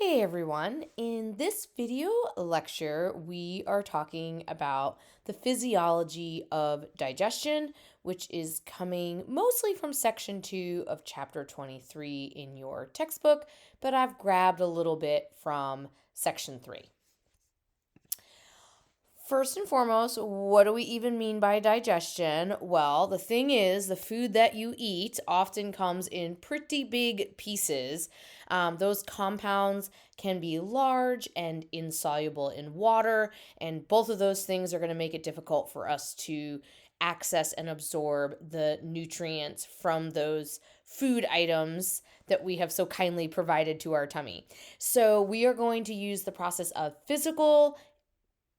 Hey everyone, in this video lecture, we are talking about the physiology of digestion, which is coming mostly from section 2 of chapter 23 in your textbook, but I've grabbed a little bit from section 3. First and foremost, what do we even mean by digestion? Well, the thing is, the food that you eat often comes in pretty big pieces. Those compounds can be large and insoluble in water, and both of those things are going to make it difficult for us to access and absorb the nutrients from those food items that we have so kindly provided to our tummy. So, we are going to use the process of physical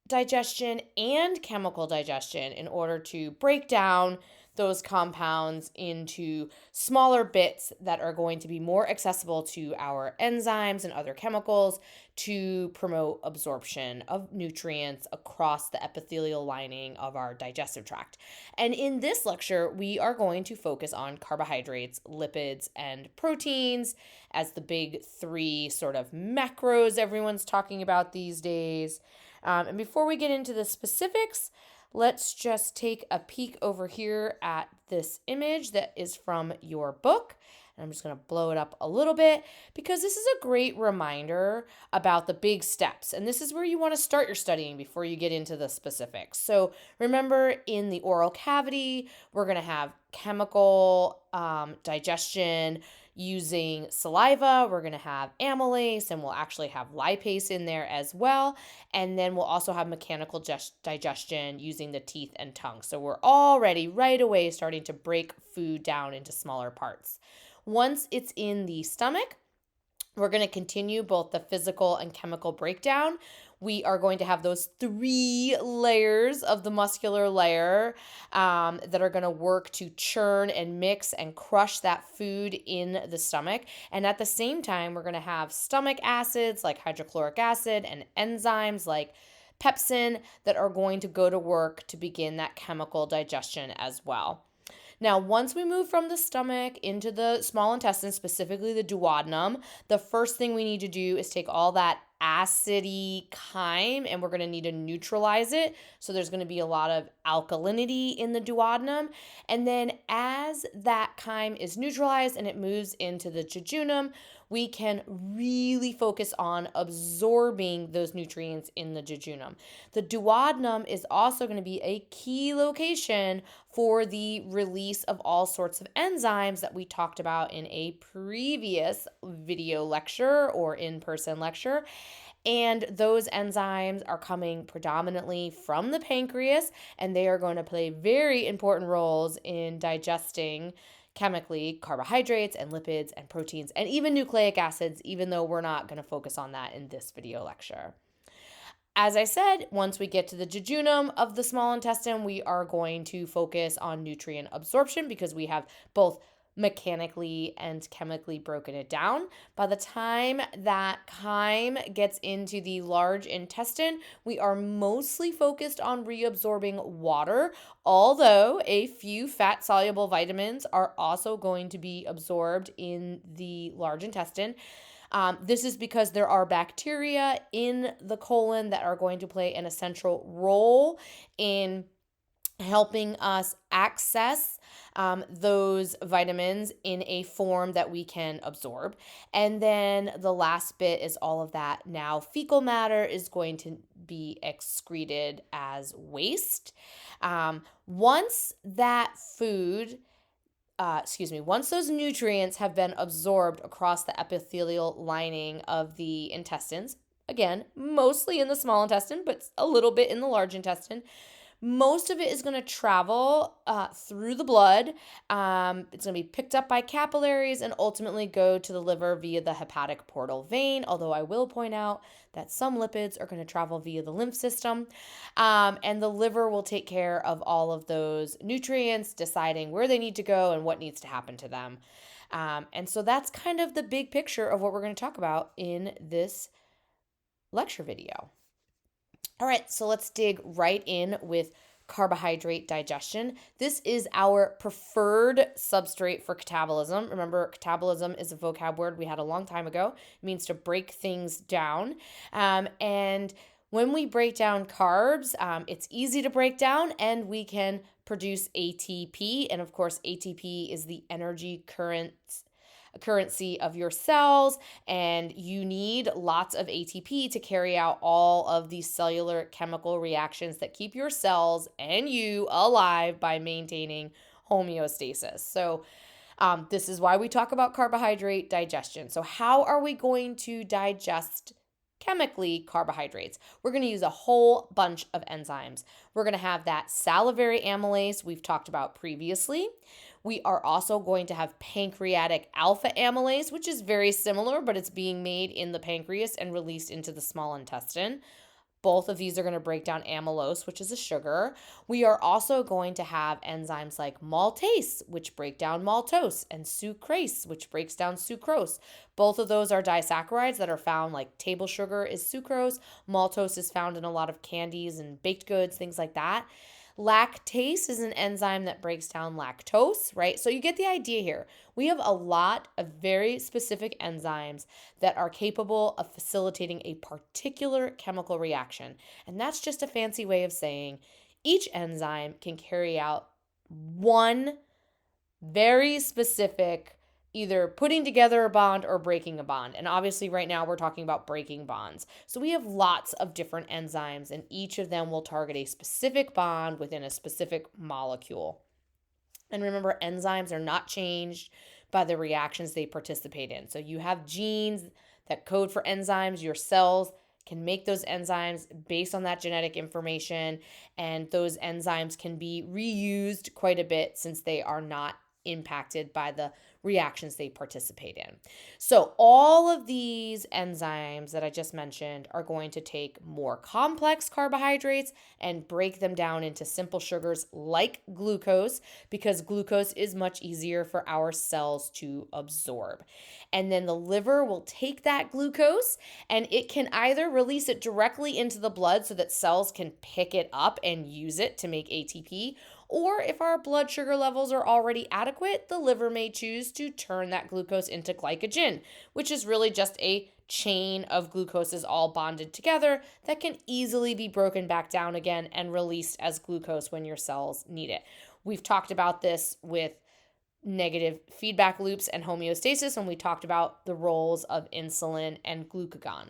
digestion and chemical digestion in order to break down those compounds into smaller bits that are going to be more accessible to our enzymes and other chemicals to promote absorption of nutrients across the epithelial lining of our digestive tract. And in this lecture, we are going to focus on carbohydrates, lipids, and proteins as the big three sort of macros everyone's talking about these days. And before we get into the specifics, let's just take a peek over here at this image that is from your book. And I'm just going to blow it up a little bit because this is a great reminder about the big steps. And this is where you want to start your studying before you get into the specifics. So remember, in the oral cavity, we're going to have chemical digestion using saliva. We're going to have amylase, and we'll actually have lipase in there as well. And then we'll also have mechanical digestion using the teeth and tongue. So we're already right away starting to break food down into smaller parts. Once it's in the stomach, we're going to continue both the physical and chemical breakdown. We are going to have those 3 layers of the muscular layer that are going to work to churn and mix and crush that food in the stomach. And at the same time, we're going to have stomach acids like hydrochloric acid and enzymes like pepsin that are going to go to work to begin that chemical digestion as well. Now, once we move from the stomach into the small intestine, specifically the duodenum, the first thing we need to do is take all that acidy chyme and we're going to need to neutralize it. So there's going to be a lot of alkalinity in the duodenum. And then as that chyme is neutralized and it moves into the jejunum, we can really focus on absorbing those nutrients in the jejunum. The duodenum is also going to be a key location for the release of all sorts of enzymes that we talked about in a previous video lecture or in-person lecture. And those enzymes are coming predominantly from the pancreas, and they are going to play very important roles in digesting chemically carbohydrates and lipids and proteins and even nucleic acids, even though we're not going to focus on that in this video lecture. As I said, once we get to the jejunum of the small intestine, we are going to focus on nutrient absorption because we have both mechanically and chemically broken it down. By the time that chyme gets into the large intestine, we are mostly focused on reabsorbing water, although a few fat-soluble vitamins are also going to be absorbed in the large intestine. This is because there are bacteria in the colon that are going to play an essential role in helping us access those vitamins in a form that we can absorb. And then the last bit is all of that now fecal matter is going to be excreted as waste. Once those nutrients have been absorbed across the epithelial lining of the intestines, again, mostly in the small intestine, but a little bit in the large intestine, most of it is going to travel through the blood. It's going to be picked up by capillaries and ultimately go to the liver via the hepatic portal vein, although I will point out that some lipids are going to travel via the lymph system. And the liver will take care of all of those nutrients, deciding where they need to go and what needs to happen to them. And so that's kind of the big picture of what we're going to talk about in this lecture video. All right, so let's dig right in with carbohydrate digestion. This is our preferred substrate for catabolism. Remember, catabolism is a vocab word we had a long time ago. It means to break things down. And when we break down carbs, it's easy to break down and we can produce ATP. And of course, ATP is the energy currency of your cells, and you need lots of ATP to carry out all of these cellular chemical reactions that keep your cells and you alive by maintaining homeostasis. So this is why we talk about carbohydrate digestion. So how are we going to digest chemically carbohydrates? We're going to use a whole bunch of enzymes. We're going to have that salivary amylase we've talked about previously. We are also going to have pancreatic alpha amylase, which is very similar, but it's being made in the pancreas and released into the small intestine. Both of these are going to break down amylose, which is a sugar. We are also going to have enzymes like maltase, which break down maltose, and sucrase, which breaks down sucrose. Both of those are disaccharides that are found, like table sugar is sucrose. Maltose is found in a lot of candies and baked goods, things like that. Lactase is an enzyme that breaks down lactose, right? So you get the idea here. We have a lot of very specific enzymes that are capable of facilitating a particular chemical reaction. And that's just a fancy way of saying each enzyme can carry out one very specific either putting together a bond or breaking a bond. And obviously right now we're talking about breaking bonds. So we have lots of different enzymes and each of them will target a specific bond within a specific molecule. And remember, enzymes are not changed by the reactions they participate in. So you have genes that code for enzymes. Your cells can make those enzymes based on that genetic information, and those enzymes can be reused quite a bit since they are not impacted by the reactions they participate in. So all of these enzymes that I just mentioned are going to take more complex carbohydrates and break them down into simple sugars like glucose, because glucose is much easier for our cells to absorb. And then the liver will take that glucose and it can either release it directly into the blood so that cells can pick it up and use it to make ATP, or if our blood sugar levels are already adequate, the liver may choose to turn that glucose into glycogen, which is really just a chain of glucoses all bonded together that can easily be broken back down again and released as glucose when your cells need it. We've talked about this with negative feedback loops and homeostasis when we talked about the roles of insulin and glucagon.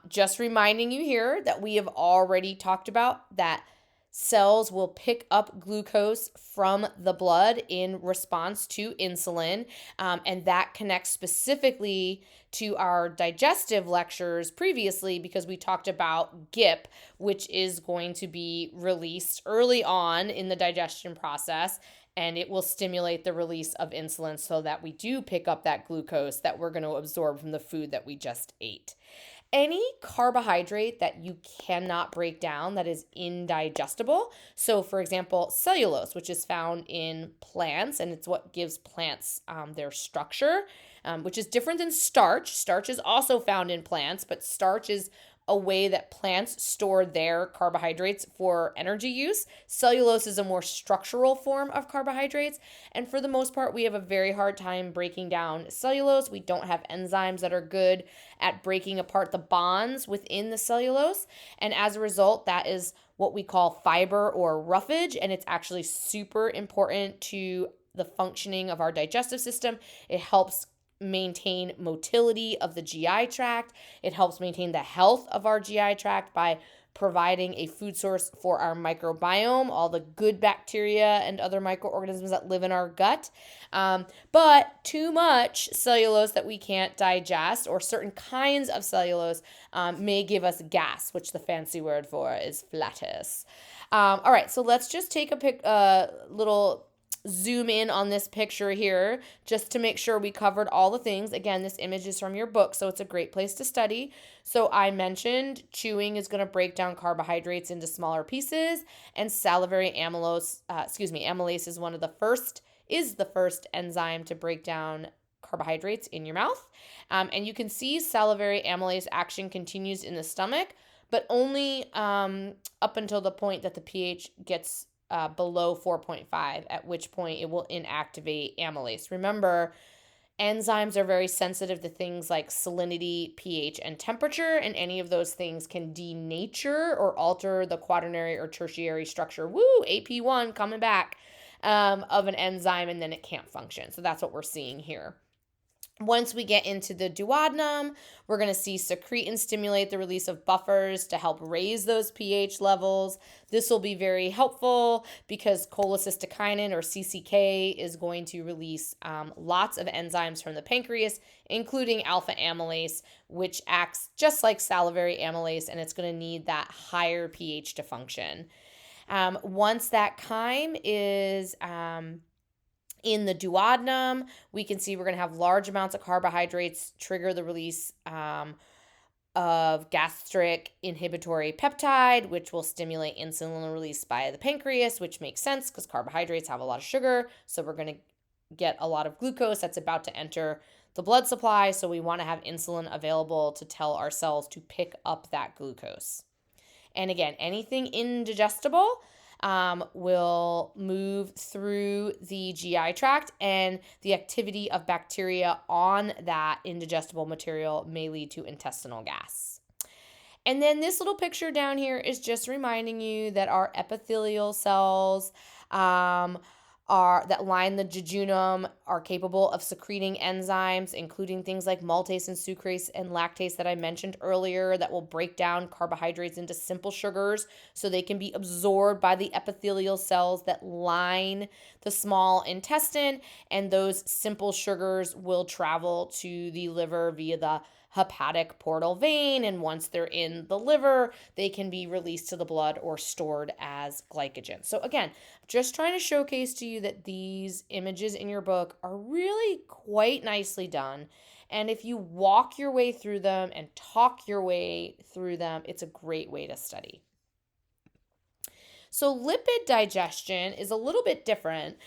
Just reminding you here that we have already talked about that cells will pick up glucose from the blood in response to insulin, and that connects specifically to our digestive lectures previously because we talked about GIP, which is going to be released early on in the digestion process, and it will stimulate the release of insulin so that we do pick up that glucose that we're going to absorb from the food that we just ate. Any carbohydrate that you cannot break down that is indigestible. So, for example, cellulose, which is found in plants, and it's what gives plants their structure, which is different than starch. Starch is also found in plants, but starch is a way that plants store their carbohydrates for energy use. Cellulose is a more structural form of carbohydrates. And for the most part, we have a very hard time breaking down cellulose. We don't have enzymes that are good at breaking apart the bonds within the cellulose. And as a result, that is what we call fiber or roughage. And it's actually super important to the functioning of our digestive system. It helps maintain motility of the GI tract. It helps maintain the health of our GI tract by providing a food source for our microbiome, all the good bacteria and other microorganisms that live in our gut. But too much cellulose that we can't digest, or certain kinds of cellulose, may give us gas, which the fancy word for is flatus. All right, so let's just take a little zoom in on this picture here just to make sure we covered all the things. Again, this image is from your book, so it's a great place to study. So I mentioned chewing is going to break down carbohydrates into smaller pieces, and salivary amylase is the first enzyme to break down carbohydrates in your mouth. And you can see salivary amylase action continues in the stomach, but only up until the point that the pH gets below 4.5, at which point it will inactivate amylase. Remember, enzymes are very sensitive to things like salinity, pH, and temperature, and any of those things can denature or alter the quaternary or tertiary structure. Woo, AP1 coming back of an enzyme, and then it can't function. So that's what we're seeing here. Once we get into the duodenum, we're going to see secrete and stimulate the release of buffers to help raise those pH levels. This will be very helpful because cholecystokinin, or CCK, is going to release lots of enzymes from the pancreas, including alpha amylase, which acts just like salivary amylase, and it's going to need that higher pH to function. Once that chyme is in the duodenum, we can see we're going to have large amounts of carbohydrates trigger the release of gastric inhibitory peptide, which will stimulate insulin release by the pancreas, which makes sense because carbohydrates have a lot of sugar. So we're going to get a lot of glucose that's about to enter the blood supply. So we want to have insulin available to tell our cells to pick up that glucose. And again, anything indigestible will move through the GI tract, and the activity of bacteria on that indigestible material may lead to intestinal gas. And then this little picture down here is just reminding you that our epithelial cells that line the jejunum are capable of secreting enzymes, including things like maltase and sucrase and lactase that I mentioned earlier, that will break down carbohydrates into simple sugars so they can be absorbed by the epithelial cells that line the small intestine, and those simple sugars will travel to the liver via the hepatic portal vein, and once they're in the liver, they can be released to the blood or stored as glycogen. So again, just trying to showcase to you that these images in your book are really quite nicely done, and if you walk your way through them and talk your way through them, it's a great way to study. So lipid digestion is a little bit different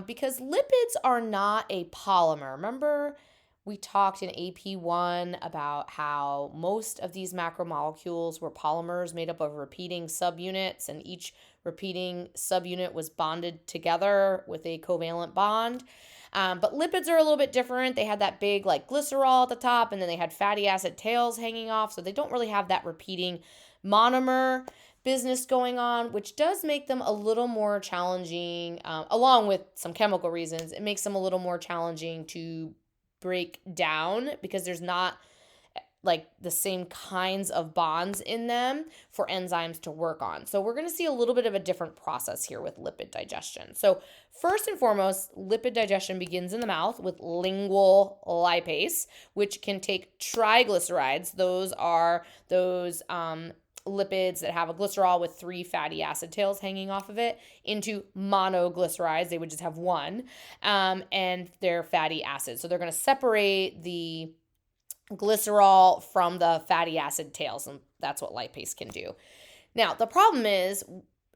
because lipids are not a polymer. Remember, we talked in AP1 about how most of these macromolecules were polymers made up of repeating subunits, and each repeating subunit was bonded together with a covalent bond. But lipids are a little bit different. They had that big glycerol at the top, and then they had fatty acid tails hanging off, so they don't really have that repeating monomer business going on, which does make them a little more challenging, along with some chemical reasons. It makes them a little more challenging to break down because there's not the same kinds of bonds in them for enzymes to work on. So we're going to see a little bit of a different process here with lipid digestion. So first and foremost, lipid digestion begins in the mouth with lingual lipase, which can take triglycerides. Those are those lipids that have a glycerol with 3 fatty acid tails hanging off of it, into monoglycerides. They would just have one, and they're fatty acids. So they're going to separate the glycerol from the fatty acid tails, and that's what lipase can do. Now, the problem is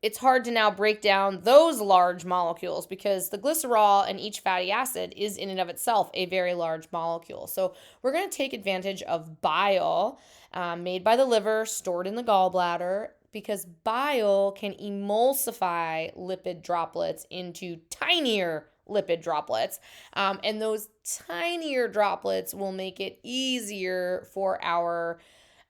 it's hard to now break down those large molecules because the glycerol and each fatty acid is in and of itself a very large molecule. So we're going to take advantage of bile made by the liver, stored in the gallbladder, because bile can emulsify lipid droplets into tinier lipid droplets. And those tinier droplets will make it easier for our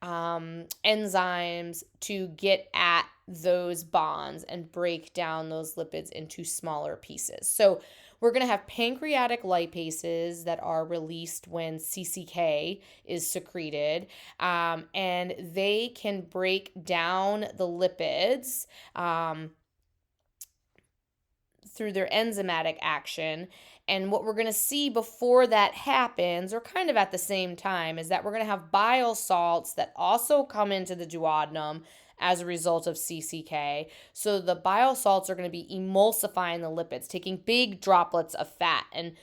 enzymes to get at those bonds and break down those lipids into smaller pieces. So we're going to have pancreatic lipases that are released when CCK is secreted, and they can break down the lipids through their enzymatic action. And what we're going to see before that happens, or kind of at the same time, is that we're going to have bile salts that also come into the duodenum as a result of CCK. So the bile salts are going to be emulsifying the lipids, taking big droplets of fat and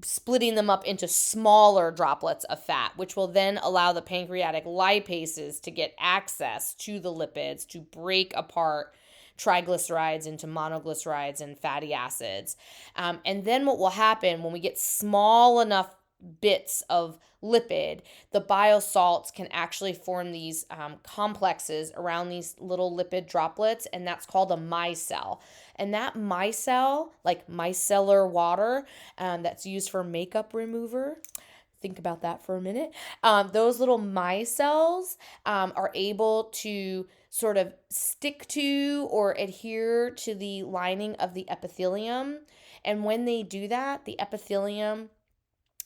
splitting them up into smaller droplets of fat, which will then allow the pancreatic lipases to get access to the lipids to break apart triglycerides into monoglycerides and fatty acids. And then what will happen when we get small enough bits of lipid, the bile salts can actually form these complexes around these little lipid droplets, and that's called a micelle. And that micelle, like micellar water, that's used for makeup remover. Think about that for a minute. Those little micelles are able to sort of stick to or adhere to the lining of the epithelium. And when they do that, the epithelium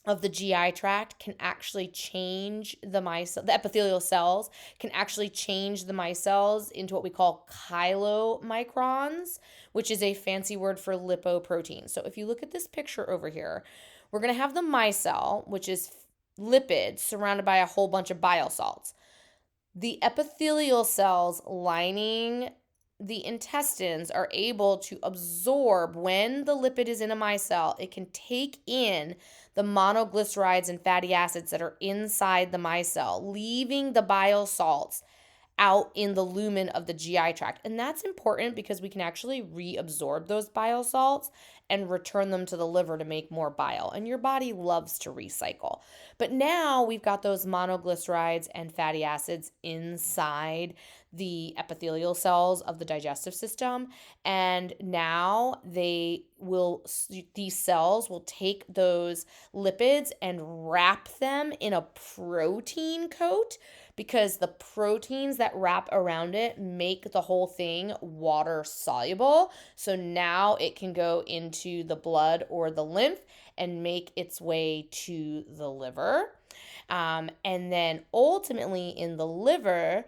of the GI tract can actually change the micelle, the epithelial cells can actually change the micelles into what we call chylomicrons, which is a fancy word for lipoproteins. So if you look at this picture over here, we're going to have the micelle, which is lipids surrounded by a whole bunch of bile salts. The epithelial cells lining the intestines are able to absorb, when the lipid is in a micelle, it can take in the monoglycerides and fatty acids that are inside the micelle, leaving the bile salts out in the lumen of the GI tract. And that's important because we can actually reabsorb those bile salts and return them to the liver to make more bile. And your body loves to recycle. But now we've got those monoglycerides and fatty acids inside the epithelial cells of the digestive system. And now these cells will take those lipids and wrap them in a protein coat, because the proteins that wrap around it make the whole thing water soluble. So now it can go into the blood or the lymph and make its way to the liver. And then ultimately in the liver,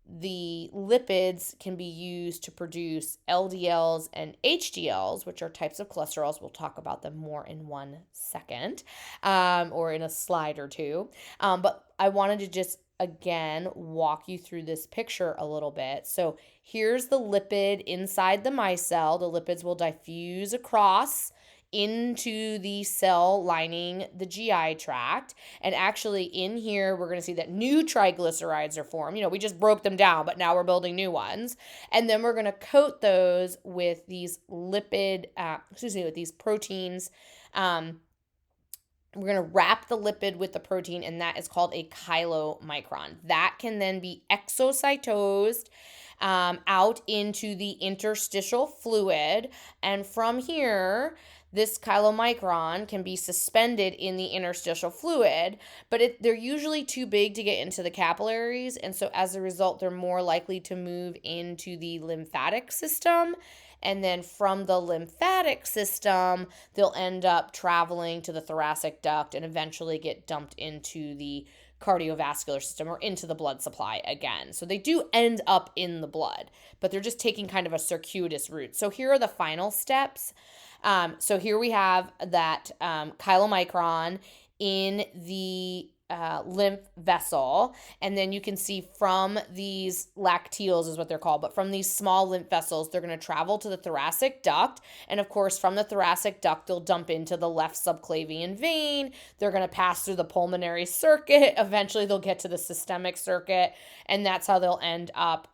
the lipids can be used to produce LDLs and HDLs, which are types of cholesterols. We'll talk about them more in 1 second, or in a slide or two. But I wanted to just again walk you through this picture a little bit. So here's the lipid inside the micelle. The lipids will diffuse across into the cell lining the GI tract. And actually in here, we're going to see that new triglycerides are formed. We just broke them down, but now we're building new ones. And then we're going to coat those with these with these proteins. We're going to wrap the lipid with the protein, and that is called a chylomicron. That can then be exocytosed out into the interstitial fluid. And from here, this chylomicron can be suspended in the interstitial fluid, but they're usually too big to get into the capillaries. And so as a result, they're more likely to move into the lymphatic system. And then from the lymphatic system, they'll end up traveling to the thoracic duct and eventually get dumped into the cardiovascular system or into the blood supply again. So they do end up in the blood, but they're just taking kind of a circuitous route. So here are the final steps. So here we have that chylomicron in the lymph vessel. And then you can see from these lacteals is what they're called, but from these small lymph vessels, they're going to travel to the thoracic duct. And of course, from the thoracic duct, they'll dump into the left subclavian vein. They're going to pass through the pulmonary circuit. Eventually, they'll get to the systemic circuit. And that's how they'll end up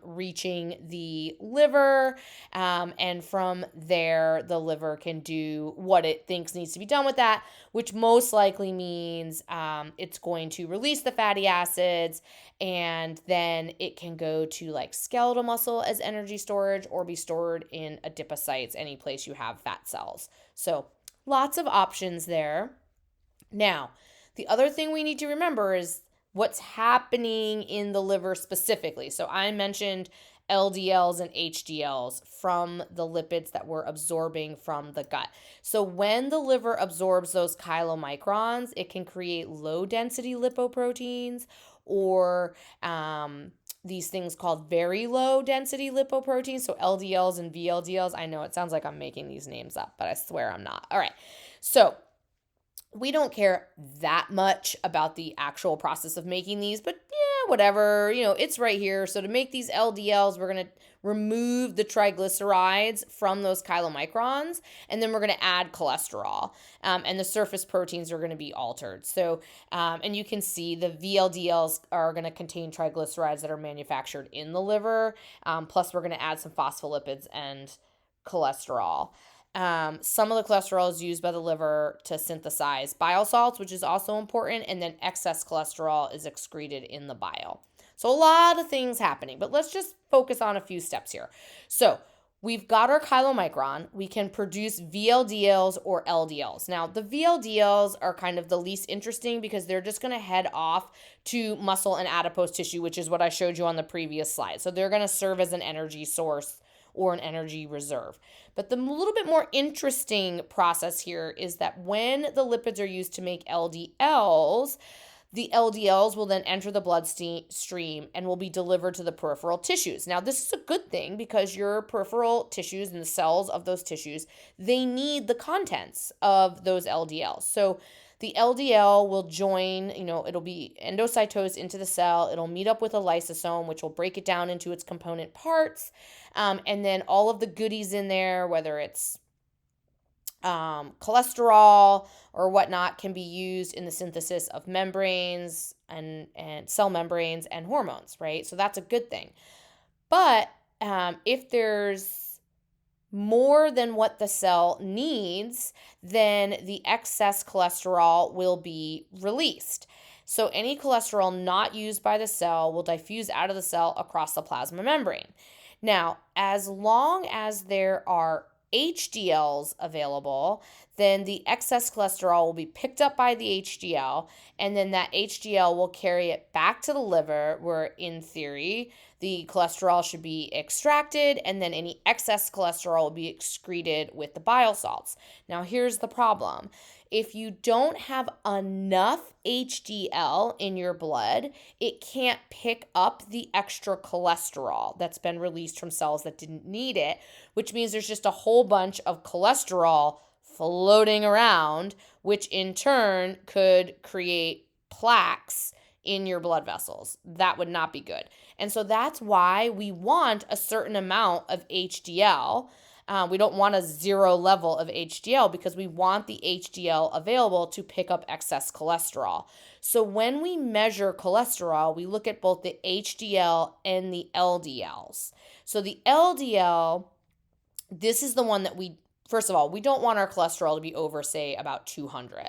reaching the liver. And from there, the liver can do what it thinks needs to be done with that, which most likely means it's going to release the fatty acids, and then it can go to like skeletal muscle as energy storage or be stored in adipocytes, any place you have fat cells. So lots of options there. Now, the other thing we need to remember is what's happening in the liver specifically. So I mentioned LDLs and HDLs from the lipids that we're absorbing from the gut. So when the liver absorbs those chylomicrons, it can create low density lipoproteins or these things called very low density lipoproteins. So LDLs and VLDLs. I know it sounds like I'm making these names up, but I swear I'm not. All right. So we don't care that much about the actual process of making these, but yeah, whatever, it's right here. So to make these LDLs, we're going to remove the triglycerides from those chylomicrons, and then we're going to add cholesterol, and the surface proteins are going to be altered. So, and you can see the VLDLs are going to contain triglycerides that are manufactured in the liver, plus we're going to add some phospholipids and cholesterol. Some of the cholesterol is used by the liver to synthesize bile salts, which is also important, and then excess cholesterol is excreted in the bile. So a lot of things happening, but let's just focus on a few steps here. So we've got our chylomicron. We can produce VLDLs or LDLs. Now, the VLDLs are kind of the least interesting because they're just going to head off to muscle and adipose tissue, which is what I showed you on the previous slide. So they're going to serve as an energy source or an energy reserve. But the little bit more interesting process here is that when the lipids are used to make LDLs, the LDLs will then enter the bloodstream and will be delivered to the peripheral tissues. Now, this is a good thing because your peripheral tissues and the cells of those tissues, they need the contents of those LDLs. So the LDL will join, it'll be endocytosed into the cell. It'll meet up with a lysosome, which will break it down into its component parts. And then all of the goodies in there, whether it's cholesterol or whatnot, can be used in the synthesis of membranes and cell membranes and hormones, right? So that's a good thing. But if there's more than what the cell needs, then the excess cholesterol will be released. So any cholesterol not used by the cell will diffuse out of the cell across the plasma membrane. Now, as long as there are HDLs available, then the excess cholesterol will be picked up by the HDL, and then that HDL will carry it back to the liver, where in theory the cholesterol should be extracted, and then any excess cholesterol will be excreted with the bile salts. Now, here's the problem. If you don't have enough HDL in your blood, it can't pick up the extra cholesterol that's been released from cells that didn't need it, which means there's just a whole bunch of cholesterol floating around, which in turn could create plaques in your blood vessels. That would not be good. And so that's why we want a certain amount of HDL. We don't want a zero level of HDL because we want the HDL available to pick up excess cholesterol. So when we measure cholesterol, we look at both the HDL and the LDLs. So the LDL, this is the one that first of all, we don't want our cholesterol to be over, say, about 200.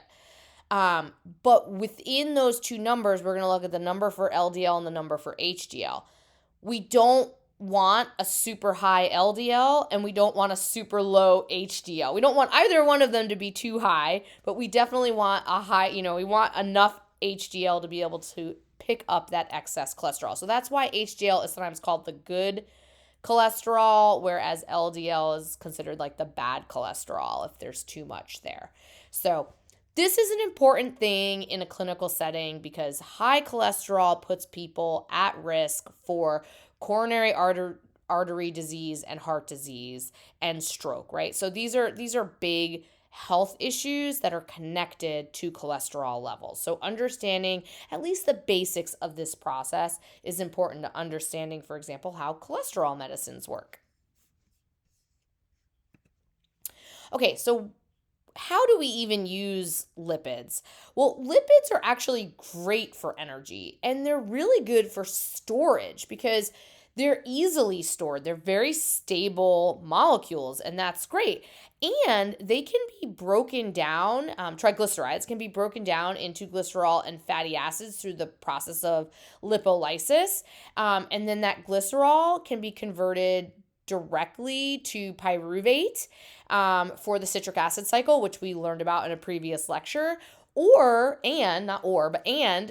But within those two numbers, we're going to look at the number for LDL and the number for HDL. We don't want a super high LDL and we don't want a super low HDL. We don't want either one of them to be too high, but we definitely want a high, we want enough HDL to be able to pick up that excess cholesterol. So that's why HDL is sometimes called the good cholesterol, whereas LDL is considered like the bad cholesterol if there's too much there. So this is an important thing in a clinical setting because high cholesterol puts people at risk for coronary artery disease and heart disease and stroke, right? So these are big health issues that are connected to cholesterol levels. So understanding at least the basics of this process is important to understanding, for example, how cholesterol medicines work. Okay, so how do we even use lipids? Well, lipids are actually great for energy and they're really good for storage because they're easily stored. They're very stable molecules and that's great. And they can be broken down, triglycerides can be broken down into glycerol and fatty acids through the process of lipolysis. And then that glycerol can be converted directly to pyruvate for the citric acid cycle, which we learned about in a previous lecture. And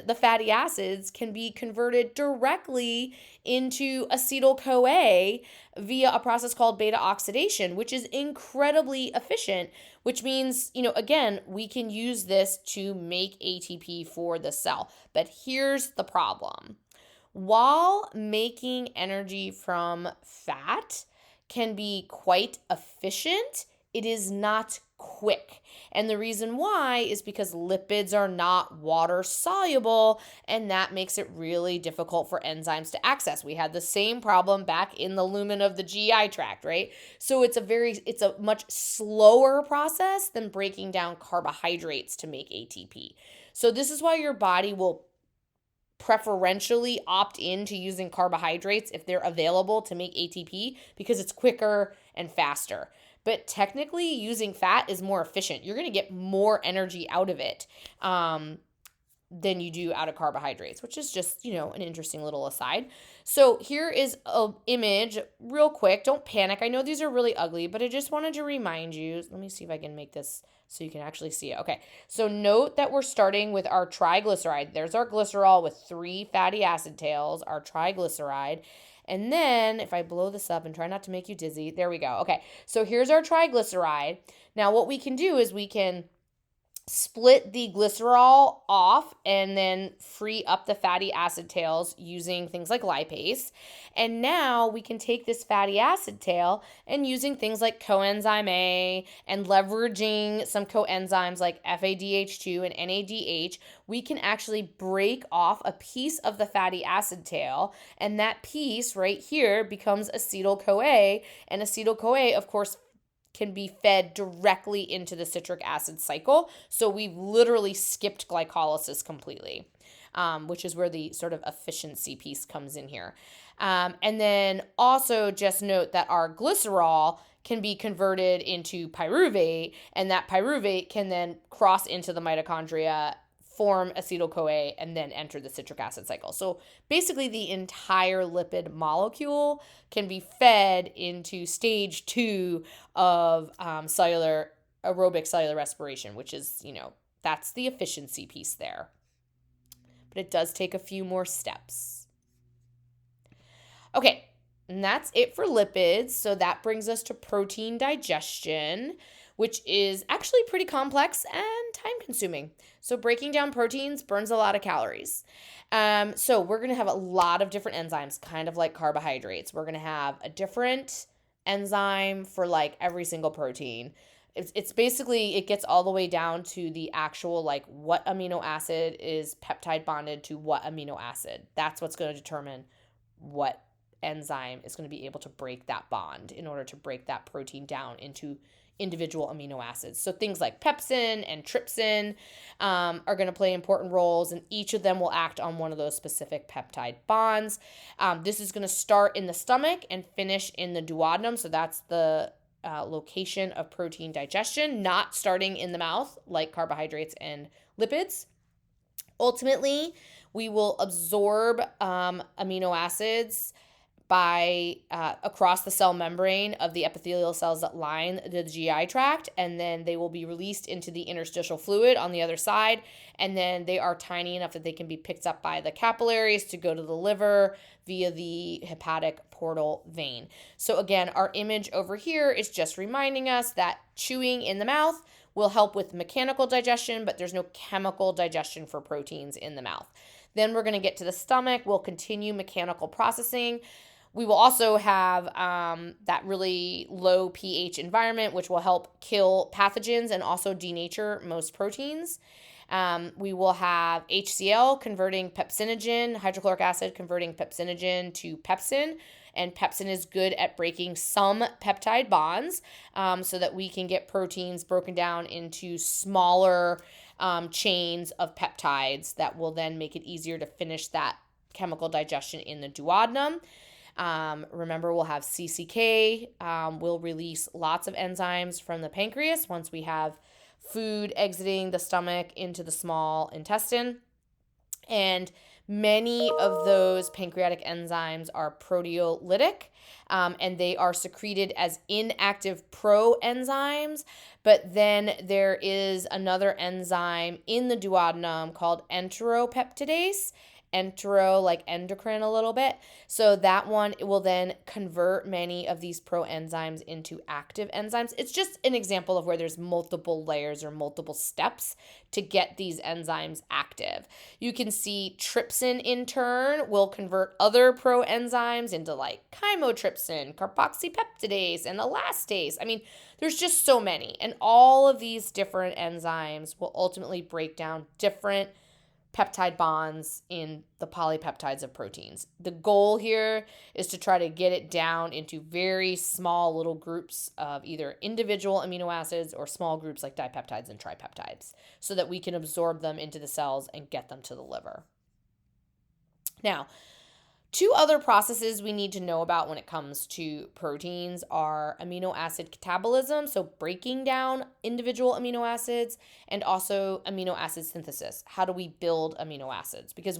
the fatty acids can be converted directly into acetyl-CoA via a process called beta oxidation, which is incredibly efficient, which means, again, we can use this to make ATP for the cell. But here's the problem. While making energy from fat can be quite efficient, it is not quick. And the reason why is because lipids are not water soluble, and that makes it really difficult for enzymes to access. We had the same problem back in the lumen of the GI tract, right? So it's a much slower process than breaking down carbohydrates to make ATP. So this is why your body will preferentially opt into using carbohydrates if they're available to make ATP because it's quicker and faster. but technically using fat is more efficient. You're going to get more energy out of it than you do out of carbohydrates, which is just, an interesting little aside. So here is an image real quick. Don't panic. I know these are really ugly, but I just wanted to remind you. Let me see if I can make this so you can actually see it. Okay, so note that we're starting with our triglyceride. There's our glycerol with 3 fatty acid tails, our triglyceride. And then if I blow this up and try not to make you dizzy, there we go. Okay, so here's our triglyceride. Now what we can do is we can split the glycerol off and then free up the fatty acid tails using things like lipase. And now we can take this fatty acid tail and using things like coenzyme A and leveraging some coenzymes like FADH2 and NADH, we can actually break off a piece of the fatty acid tail, and that piece right here becomes acetyl-CoA, and acetyl-CoA, of course, can be fed directly into the citric acid cycle. So we've literally skipped glycolysis completely, which is where the sort of efficiency piece comes in here. And then also just note that our glycerol can be converted into pyruvate, and that pyruvate can then cross into the mitochondria, form acetyl-CoA, and then enter the citric acid cycle. So basically the entire lipid molecule can be fed into stage 2 of aerobic cellular respiration, which is, that's the efficiency piece there. But it does take a few more steps. Okay, and that's it for lipids. So that brings us to protein digestion, which is actually pretty complex and time-consuming. So breaking down proteins burns a lot of calories. So we're going to have a lot of different enzymes, kind of like carbohydrates. We're going to have a different enzyme for like every single protein. It's basically, it gets all the way down to the actual like what amino acid is peptide bonded to what amino acid. That's what's going to determine what enzyme is going to be able to break that bond in order to break that protein down into individual amino acids. So things like pepsin and trypsin are going to play important roles, and each of them will act on one of those specific peptide bonds. This is going to start in the stomach and finish in the duodenum. So that's the location of protein digestion, not starting in the mouth like carbohydrates and lipids. Ultimately, we will absorb amino acids by across the cell membrane of the epithelial cells that line the GI tract, and then they will be released into the interstitial fluid on the other side, and then they are tiny enough that they can be picked up by the capillaries to go to the liver via the hepatic portal vein. So again, our image over here is just reminding us that chewing in the mouth will help with mechanical digestion, but there's no chemical digestion for proteins in the mouth. Then we're going to get to the stomach. We'll continue mechanical processing. We will also have that really low pH environment, which will help kill pathogens and also denature most proteins. We will have HCl converting pepsinogen, hydrochloric acid converting pepsinogen to pepsin. And pepsin is good at breaking some peptide bonds so that we can get proteins broken down into smaller chains of peptides that will then make it easier to finish that chemical digestion in the duodenum. Remember, we'll have CCK. We'll release lots of enzymes from the pancreas once we have food exiting the stomach into the small intestine. And many of those pancreatic enzymes are proteolytic, and they are secreted as inactive proenzymes. But then there is another enzyme in the duodenum called enteropeptidase. Entero, like endocrine a little bit. So that one will then convert many of these proenzymes into active enzymes. It's just an example of where there's multiple layers or multiple steps to get these enzymes active. You can see trypsin in turn will convert other proenzymes into like chymotrypsin, carboxypeptidase, and elastase. I mean, there's just so many. And all of these different enzymes will ultimately break down different peptide bonds in the polypeptides of proteins. The goal here is to try to get it down into very small little groups of either individual amino acids or small groups like dipeptides and tripeptides so that we can absorb them into the cells and get them to the liver. Now, Two other processes we need to know about when it comes to proteins are amino acid catabolism, so breaking down individual amino acids, and also amino acid synthesis. How do we build amino acids? Because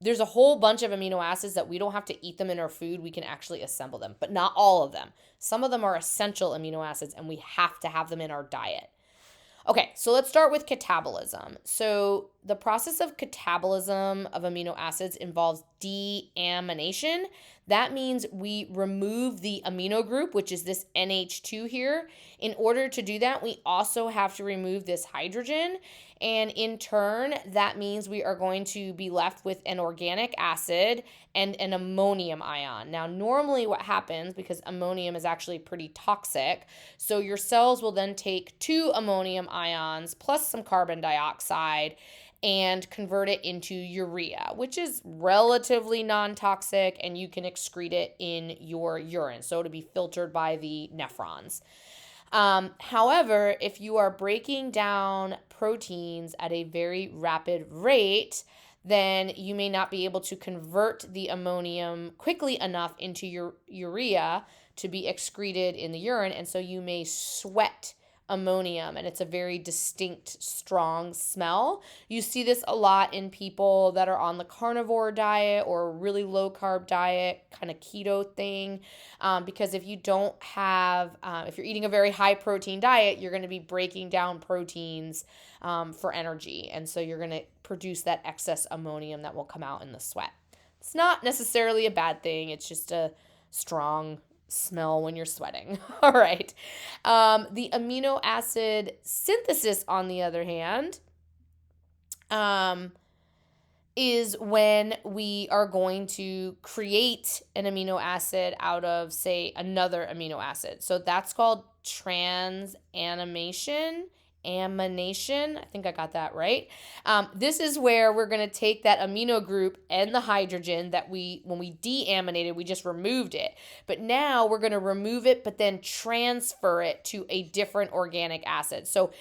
there's a whole bunch of amino acids that we don't have to eat them in our food. We can actually assemble them, but not all of them. Some of them are essential amino acids, and we have to have them in our diet. Okay, so let's start with catabolism. So the process of catabolism of amino acids involves deamination. That means we remove the amino group, which is this NH2 here. In order to do that, we also have to remove this hydrogen. And in turn, that means we are going to be left with an organic acid and an ammonium ion. Now, normally what happens, because ammonium is actually pretty toxic, so your cells will then take two ammonium ions plus some carbon dioxide and convert it into urea, which is relatively non-toxic, and you can excrete it in your urine, so to be filtered by the nephrons. However, if you are breaking down proteins at a very rapid rate, then you may not be able to convert the ammonium quickly enough into your urea to be excreted in the urine, and so you may sweat ammonium, and it's a very distinct, strong smell. You see this a lot in people that are on the carnivore diet or really low carb diet, kind of keto thing, because if you don't have, if you're eating a very high protein diet, you're going to be breaking down proteins for energy, and so you're going to produce that excess ammonium that will come out in the sweat. It's not necessarily a bad thing. It's just a strong smell when you're sweating. All right. The amino acid synthesis, on the other hand, is when we are going to create an amino acid out of, say, another amino acid. So that's called transamination. I think I got that right. This is where we're going to take that amino group and the hydrogen that when we deaminated, we just removed it. But now we're going to remove it, but then transfer it to a different organic acid. So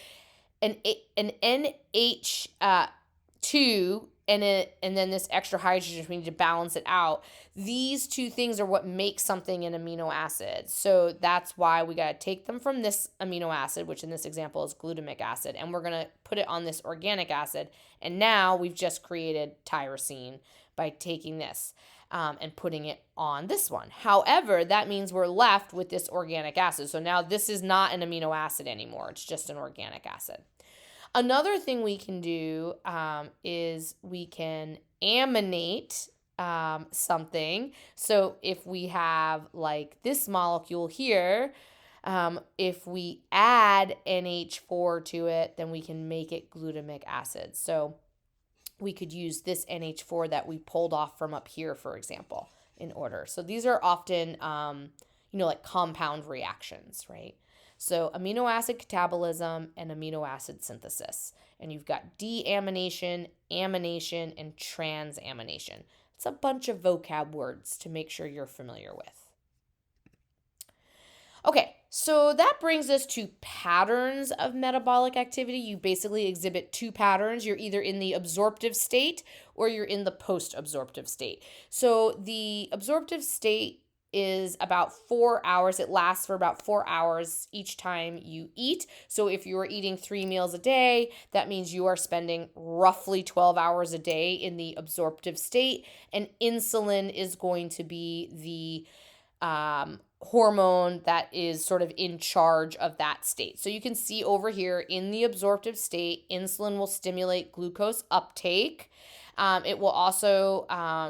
an NH2 and then this extra hydrogen, we need to balance it out. These two things are what make something an amino acid. So that's why we got to take them from this amino acid, which in this example is glutamic acid, and we're going to put it on this organic acid. And now we've just created tyrosine by taking this and putting it on this one. However, that means we're left with this organic acid. So now this is not an amino acid anymore. It's just an organic acid. Another thing we can do is we can aminate something. So if we have like this molecule here, if we add NH4 to it, then we can make it glutamic acid. So we could use this NH4 that we pulled off from up here, for example, in order. So these are often, like compound reactions, right? So amino acid catabolism and amino acid synthesis. And you've got deamination, amination, and transamination. It's a bunch of vocab words to make sure you're familiar with. Okay, so that brings us to patterns of metabolic activity. You basically exhibit two patterns. You're either in the absorptive state or you're in the post-absorptive state. So the absorptive state is about 4 hours. It lasts for about 4 hours each time you eat. So if you are eating 3 meals a day, that means you are spending roughly 12 hours a day in the absorptive state. And insulin is going to be the hormone that is sort of in charge of that state. So you can see over here in the absorptive state, insulin will stimulate glucose uptake. It will also,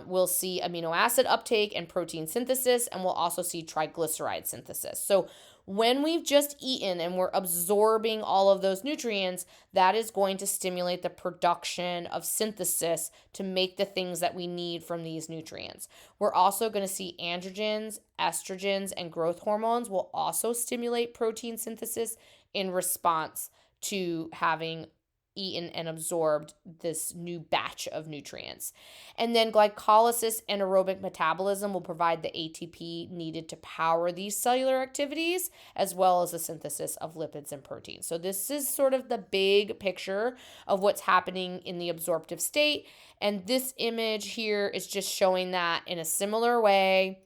we'll see amino acid uptake and protein synthesis, and we'll also see triglyceride synthesis. So when we've just eaten and we're absorbing all of those nutrients, that is going to stimulate the production of synthesis to make the things that we need from these nutrients. We're also going to see androgens, estrogens, and growth hormones will also stimulate protein synthesis in response to having eaten and absorbed this new batch of nutrients. And then glycolysis and aerobic metabolism will provide the ATP needed to power these cellular activities, as well as the synthesis of lipids and proteins. So this is sort of the big picture of what's happening in the absorptive state. And this image here is just showing that in a similar way.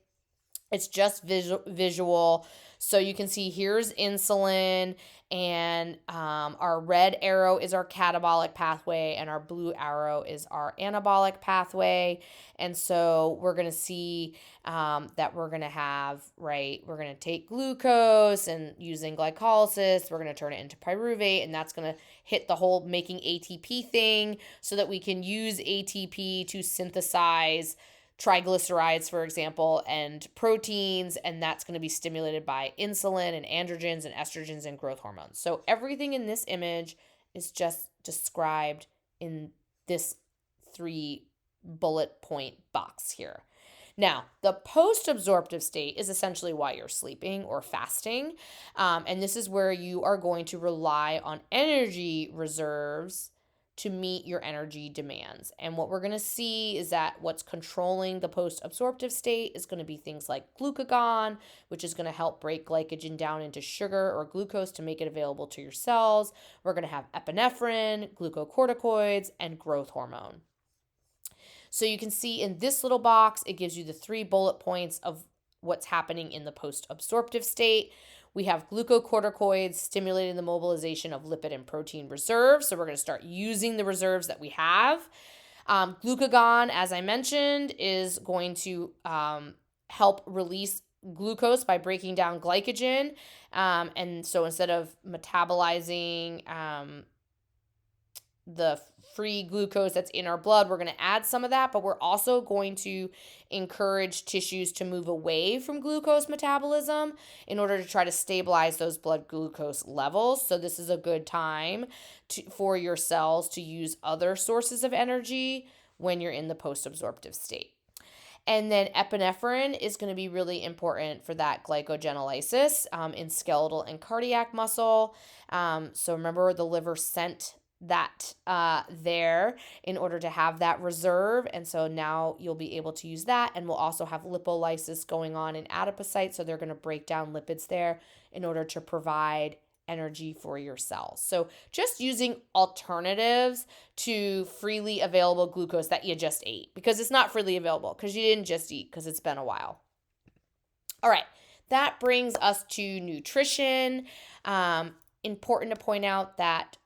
It's just visual. So you can see here's insulin, and our red arrow is our catabolic pathway, and our blue arrow is our anabolic pathway. And so we're going to see that we're going to have, right, we're going to take glucose, and using glycolysis, we're going to turn it into pyruvate, and that's going to hit the whole making ATP thing so that we can use ATP to synthesize triglycerides, for example, and proteins, and that's going to be stimulated by insulin and androgens and estrogens and growth hormones. So everything in this image is just described in this 3 bullet point box here. Now, the post-absorptive state is essentially while you're sleeping or fasting, and this is where you are going to rely on energy reserves to meet your energy demands. And what we're going to see is that what's controlling the post-absorptive state is going to be things like glucagon, which is going to help break glycogen down into sugar or glucose to make it available to your cells. We're going to have epinephrine, glucocorticoids, and growth hormone. So you can see in this little box, it gives you the 3 bullet points of what's happening in the post-absorptive state. We have glucocorticoids stimulating the mobilization of lipid and protein reserves. So we're going to start using the reserves that we have. Glucagon, as I mentioned, is going to help release glucose by breaking down glycogen. And so instead of metabolizing the free glucose that's in our blood, we're going to add some of that, but we're also going to encourage tissues to move away from glucose metabolism in order to try to stabilize those blood glucose levels. So this is a good time for your cells to use other sources of energy when you're in the post-absorptive state. And then epinephrine is going to be really important for that glycogenolysis in skeletal and cardiac muscle. So remember, the liver sent that there in order to have that reserve, and so now you'll be able to use that. And we'll also have lipolysis going on in adipocytes, so they're going to break down lipids there in order to provide energy for your cells. So just using alternatives to freely available glucose that you just ate, because it's not freely available because you didn't just eat, because it's been a while. All right, that brings us to nutrition. Important to point out that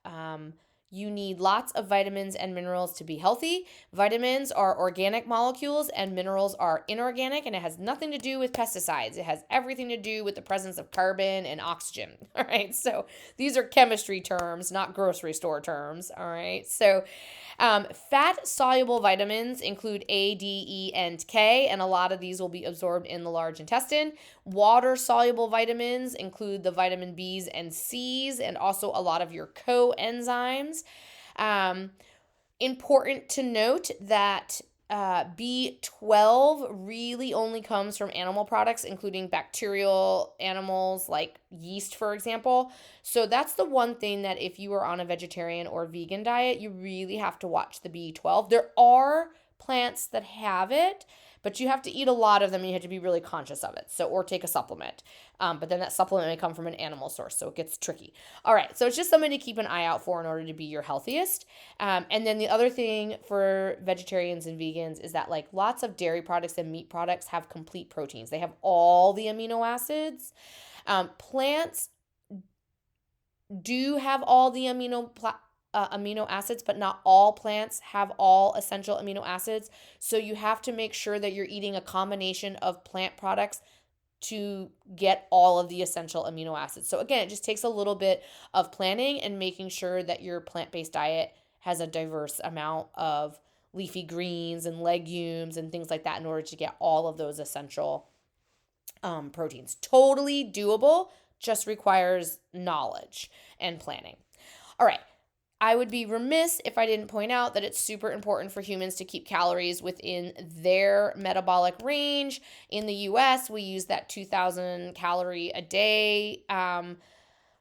you need lots of vitamins and minerals to be healthy. Vitamins are organic molecules and minerals are inorganic, and it has nothing to do with pesticides. It has everything to do with the presence of carbon and oxygen. All right, so these are chemistry terms, not grocery store terms. All right, so fat-soluble vitamins include A, D, E, and K, and a lot of these will be absorbed in the large intestine. Water-soluble vitamins include the vitamin B's and C's, and also a lot of your coenzymes. Important to note that B12 really only comes from animal products, including bacterial animals like yeast, for example. So that's the one thing that if you are on a vegetarian or vegan diet, you really have to watch the B12. There are plants that have it, but you have to eat a lot of them and you have to be really conscious of it. So, or take a supplement. But then that supplement may come from an animal source, so it gets tricky. All right, so it's just something to keep an eye out for in order to be your healthiest. And then the other thing for vegetarians and vegans is that like lots of dairy products and meat products have complete proteins. They have all the amino acids. Plants do have all the amino acids, but not all plants have all essential amino acids. So you have to make sure that you're eating a combination of plant products to get all of the essential amino acids. So again, it just takes a little bit of planning and making sure that your plant-based diet has a diverse amount of leafy greens and legumes and things like that in order to get all of those essential proteins. Totally doable, just requires knowledge and planning. All right. I would be remiss if I didn't point out that it's super important for humans to keep calories within their metabolic range. In the US, we use that 2,000 calorie a day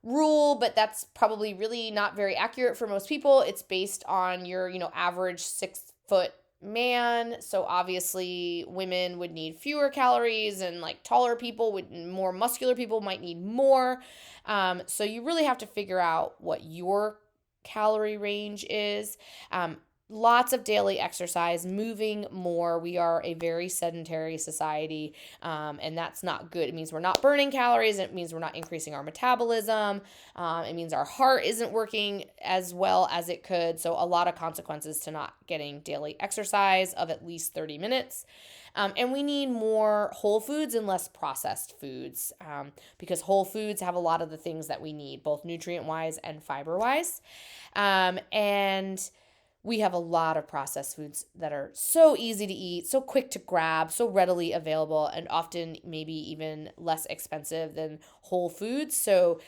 rule, but that's probably really not very accurate for most people. It's based on your, average 6 foot man. So obviously women would need fewer calories, and like taller people more muscular people might need more. So you really have to figure out what your calorie range is. Lots of daily exercise, moving more. We are a very sedentary society, and that's not good. It means we're not burning calories. It means we're not increasing our metabolism. It means our heart isn't working as well as it could. So a lot of consequences to not getting daily exercise of at least 30 minutes. And we need more whole foods and less processed foods, because whole foods have a lot of the things that we need, both nutrient-wise and fiber-wise. And we have a lot of processed foods that are so easy to eat, so quick to grab, so readily available, and often maybe even less expensive than whole foods. So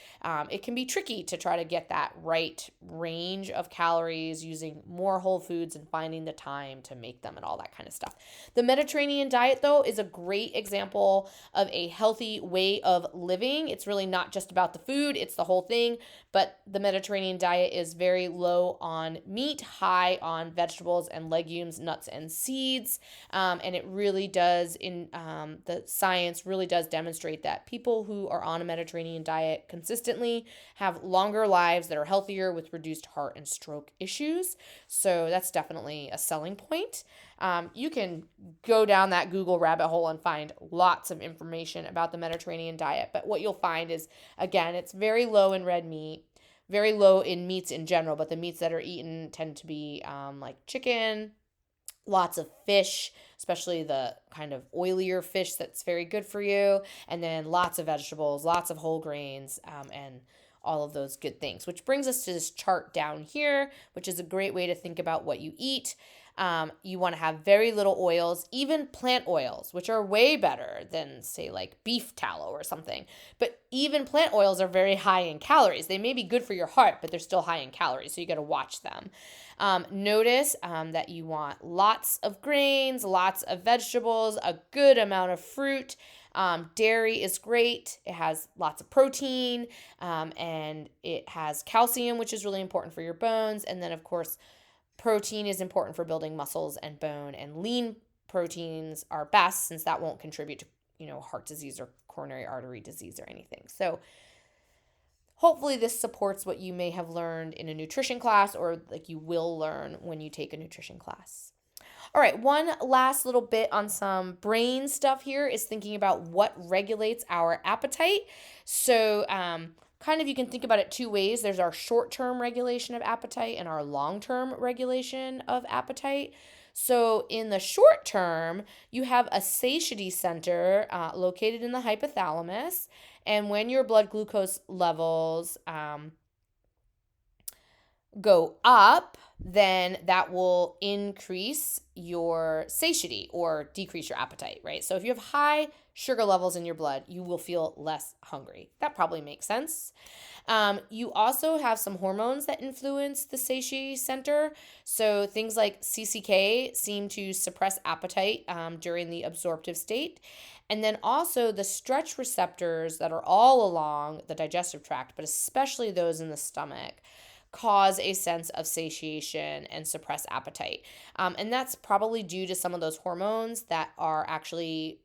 it can be tricky to try to get that right range of calories using more whole foods and finding the time to make them and all that kind of stuff. The Mediterranean diet, though, is a great example of a healthy way of living. It's really not just about the food, it's the whole thing. But the Mediterranean diet is very low on meat, high on vegetables and legumes, nuts and seeds. And it really does, the science really does demonstrate that people who are on a Mediterranean diet consistently have longer lives that are healthier with reduced heart and stroke issues. So that's definitely a selling point. You can go down that Google rabbit hole and find lots of information about the Mediterranean diet. But what you'll find is, again, it's very low in red meat, very low in meats in general, but the meats that are eaten tend to be like chicken, lots of fish, especially the kind of oilier fish that's very good for you, and then lots of vegetables, lots of whole grains, and all of those good things, which brings us to this chart down here, which is a great way to think about what you eat. You want to have very little oils, even plant oils, which are way better than, say, like beef tallow or something. But even plant oils are very high in calories. They may be good for your heart, but they're still high in calories, so you got to watch them. Notice that you want lots of grains, lots of vegetables, a good amount of fruit. Dairy is great. It has lots of protein, and it has calcium, which is really important for your bones. And then, of course, protein is important for building muscles and bone, and lean proteins are best since that won't contribute to, heart disease or coronary artery disease or anything. So hopefully this supports what you may have learned in a nutrition class, or like you will learn when you take a nutrition class. All right, one last little bit on some brain stuff here is thinking about what regulates our appetite. So kind of you can think about it two ways. There's our short-term regulation of appetite and our long-term regulation of appetite. So in the short term, you have a satiety center located in the hypothalamus. And when your blood glucose levels go up, then that will increase your satiety or decrease your appetite, right? So if you have high sugar levels in your blood, you will feel less hungry. That probably makes sense. You also have some hormones that influence the satiety center. So things like CCK seem to suppress appetite during the absorptive state. And then also the stretch receptors that are all along the digestive tract, but especially those in the stomach, cause a sense of satiation and suppress appetite. And that's probably due to some of those hormones that are actually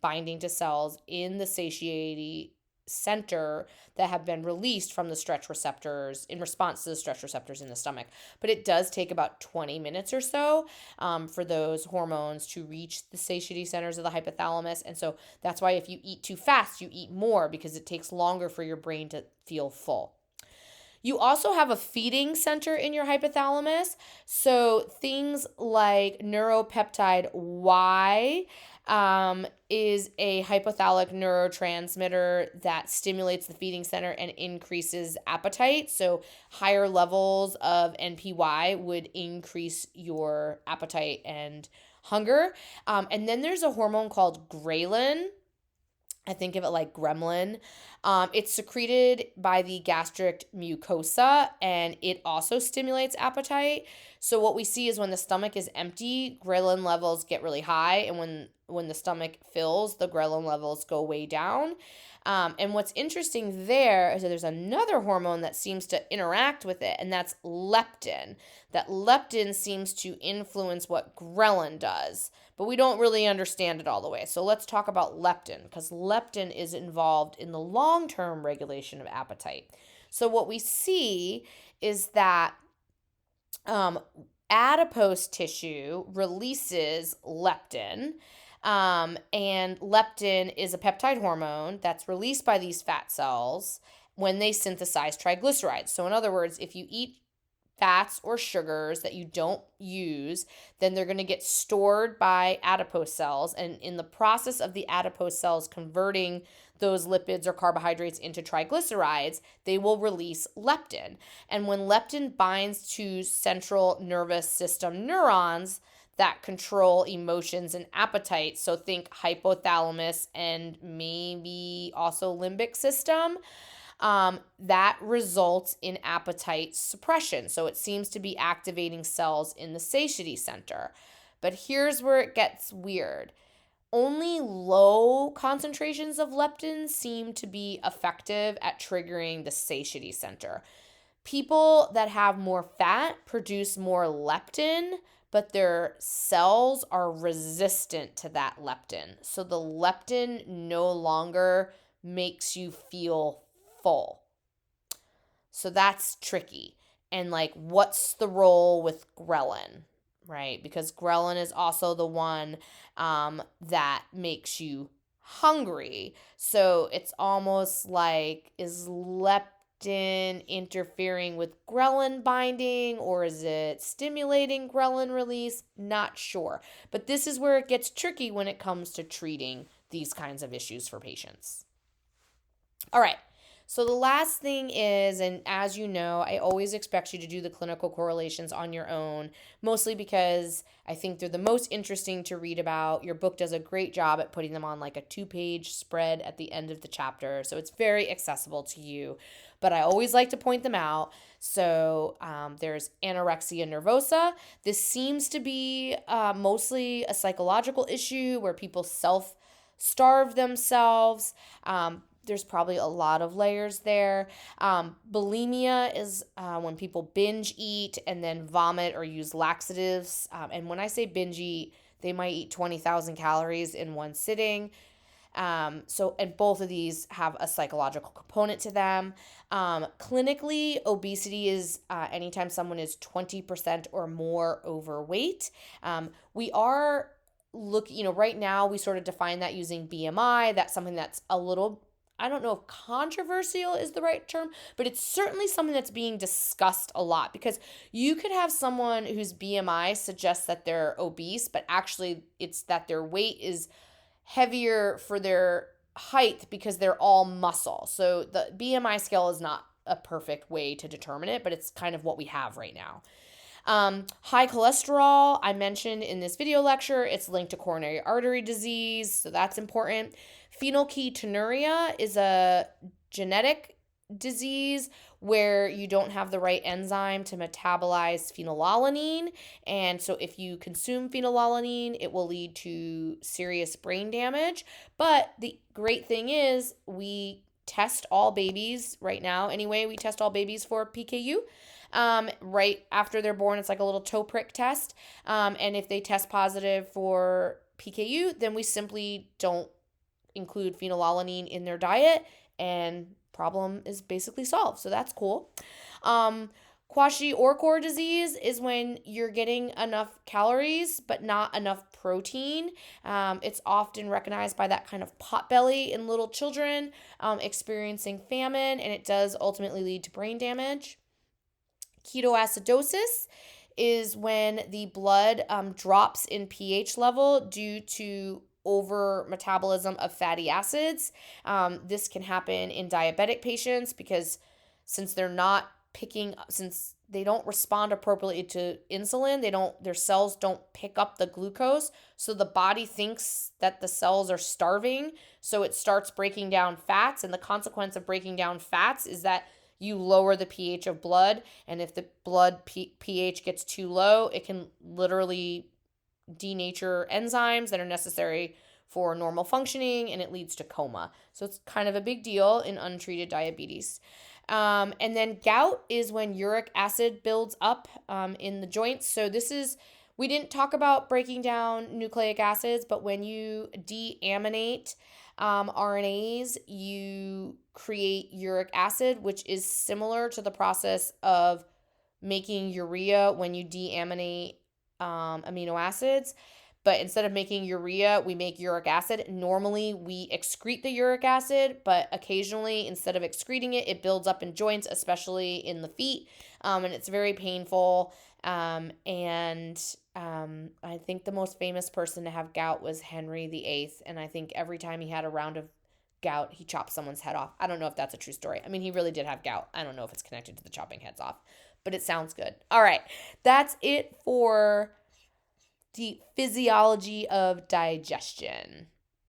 binding to cells in the satiety center that have been released from the stretch receptors in response to the stretch receptors in the stomach. But it does take about 20 minutes or so for those hormones to reach the satiety centers of the hypothalamus. And so that's why if you eat too fast, you eat more, because it takes longer for your brain to feel full. You also have a feeding center in your hypothalamus. So things like neuropeptide Y is a hypothalamic neurotransmitter that stimulates the feeding center and increases appetite. So higher levels of NPY would increase your appetite and hunger. And then there's a hormone called ghrelin. I think of it like gremlin. It's secreted by the gastric mucosa, and it also stimulates appetite. So what we see is when the stomach is empty, ghrelin levels get really high, and when the stomach fills, the ghrelin levels go way down. And what's interesting there is that there's another hormone that seems to interact with it, and that's leptin. That leptin seems to influence what ghrelin does, but we don't really understand it all the way. So let's talk about leptin, because leptin is involved in the long-term regulation of appetite. So what we see is that adipose tissue releases leptin, and leptin is a peptide hormone that's released by these fat cells when they synthesize triglycerides. So, in other words, if you eat fats or sugars that you don't use, then they're going to get stored by adipose cells. And in the process of the adipose cells converting those lipids or carbohydrates into triglycerides, they will release leptin. And when leptin binds to central nervous system neurons that control emotions and appetite, so think hypothalamus and maybe also limbic system, that results in appetite suppression. So it seems to be activating cells in the satiety center. But here's where it gets weird. Only low concentrations of leptin seem to be effective at triggering the satiety center. People that have more fat produce more leptin, but their cells are resistant to that leptin. So the leptin no longer makes you feel full. So that's tricky. And what's the role with ghrelin, right? Because ghrelin is also the one that makes you hungry. So it's almost like, is leptin interfering with ghrelin binding, or is it stimulating ghrelin release? Not sure. But this is where it gets tricky when it comes to treating these kinds of issues for patients. All right. So the last thing is, and as you know, I always expect you to do the clinical correlations on your own, mostly because I think they're the most interesting to read about. Your book does a great job at putting them on a 2-page spread at the end of the chapter, so it's very accessible to you. But I always like to point them out. So there's anorexia nervosa. This seems to be mostly a psychological issue where people self-starve themselves. There's probably a lot of layers there. Bulimia is when people binge eat and then vomit or use laxatives. And when I say binge eat, they might eat 20,000 calories in one sitting. And both of these have a psychological component to them. Clinically, obesity is anytime someone is 20% or more overweight. We are right now we sort of define that using BMI. That's something that's a little, I don't know if controversial is the right term, but it's certainly something that's being discussed a lot, because you could have someone whose BMI suggests that they're obese, but actually it's that their weight is heavier for their height because they're all muscle. So the BMI scale is not a perfect way to determine it, but it's kind of what we have right now. High cholesterol, I mentioned in this video lecture, it's linked to coronary artery disease, so that's important. Phenylketonuria is a genetic disease where you don't have the right enzyme to metabolize phenylalanine, and so if you consume phenylalanine, it will lead to serious brain damage. But the great thing is we test all babies right now. Anyway, we test all babies for PKU. Right after they're born, it's like a little toe prick test. And if they test positive for PKU, then we simply don't include phenylalanine in their diet, and problem is basically solved. So that's cool. Kwashiorkor disease is when you're getting enough calories but not enough protein. It's often recognized by that kind of pot belly in little children experiencing famine, and it does ultimately lead to brain damage. Ketoacidosis is when the blood drops in pH level due to over metabolism of fatty acids. This can happen in diabetic patients because since they don't respond appropriately to insulin, their cells don't pick up the glucose, so the body thinks that the cells are starving, so it starts breaking down fats, and the consequence of breaking down fats is that you lower the pH of blood, and if the blood pH gets too low, it can literally denature enzymes that are necessary for normal functioning, and it leads to coma. So it's kind of a big deal in untreated diabetes. And then gout is when uric acid builds up in the joints. So we didn't talk about breaking down nucleic acids, but when you deaminate RNAs, you create uric acid, which is similar to the process of making urea when you deaminate amino acids. But instead of making urea, we make uric acid. Normally, we excrete the uric acid, but occasionally, instead of excreting it, it builds up in joints, especially in the feet, and it's very painful. I think the most famous person to have gout was Henry VIII, and I think every time he had a round of gout, he chopped someone's head off. I don't know if that's a true story. I mean, he really did have gout. I don't know if it's connected to the chopping heads off, but it sounds good. All right, that's it for the physiology of digestion.